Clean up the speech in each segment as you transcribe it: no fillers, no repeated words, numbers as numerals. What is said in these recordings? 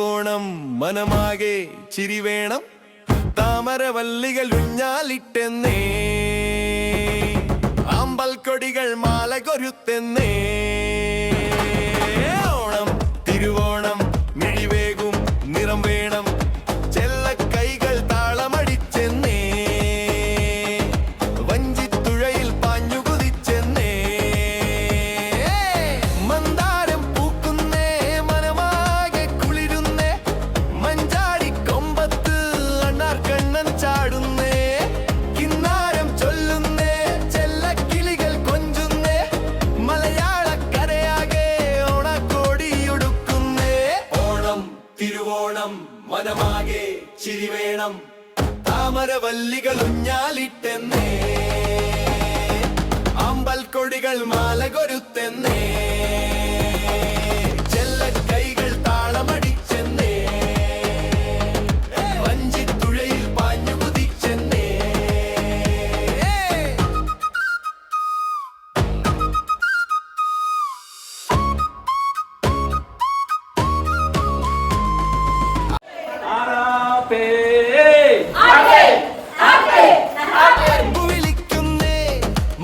തിരുവോണം മനമാകെ ചിരി വേണം താമരവല്ലികൾ ഊഞ്ഞാലിട്ടെന്നേ അമ്പൽക്കൊടികൾ മാല കൊരുത്തെന്നേ ഓണം തിരുവോണം മിഴിവേകും നിറം വേണം ചെല്ലക്കൈകൾ താളമടിച്ചെന്നേ വഞ്ചിത്തുഴയിൽ പാഞ്ഞു കുതിച്ചെന്നേ മന്ദാരം പൂക്കുന്നേ മനമാകെ കുളിരുന്നേ മഞ്ചാടി കൊമ്പത്ത് അണ്ണാർക്കണ്ണൻ ചാടുന്നേ കിന്നാരം ചൊല്ലുന്നേ ചെല്ലക്കിളികൾ കൊഞ്ചുന്നേ മലയാളക്കരയാകെ ഓണക്കോടിയൊടുക്കുന്നേ ഓണം തിരുവോണം മനമാകെ ചിരി വേണം താമരവല്ലികൾ ഊഞ്ഞാലിട്ടെന്നേ അമ്പൽക്കൊടികൾ മാല കൊരുത്തെന്നേ ചെല്ലക്കൈകൾ താളമടിച്ചെന്നേ വഞ്ചിത്തുഴയിൽ പാഞ്ഞു കുതിച്ചെന്നേ വിളിക്കുന്നേ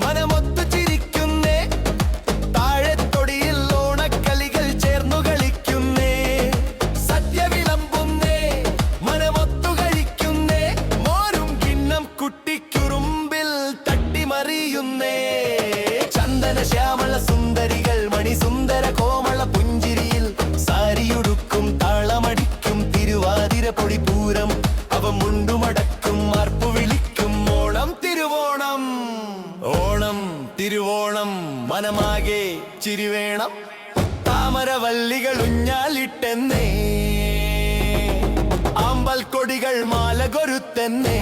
മനമൊത്തു ചിരിക്കുന്നേ താഴെത്തൊടിയിൽ ഓണക്കളികൾ ചേർന്നു കളിക്കുന്നേ സദ്യ വിളമ്പുന്നേ മനമൊത്തു കഴിക്കുന്നേ മോരും കിണ്ണം കുട്ടിക്കുറുമ്പിൽ തട്ടിമറിയുന്നേ ചന്ദന ശ്യാമള സുന്ദരികൾ മണിസുന്ദര കോമള പുഞ്ചിരിയിൽ സാരിയുടുക്കും താളമടിക്കും തിരുവാതിര പൊടിപൂരം അവ മുണ്ടുമടക്കും മാർപ്പു വിളിക്കും ഓണം തിരുവോണം ഓണം തിരുവോണം മനമാകെ ചിരി വേണം താമരവല്ലികൾ ഊഞ്ഞാലിട്ടെന്നേ അമ്പൽക്കൊടികൾ മാല കൊരുത്തെന്നേ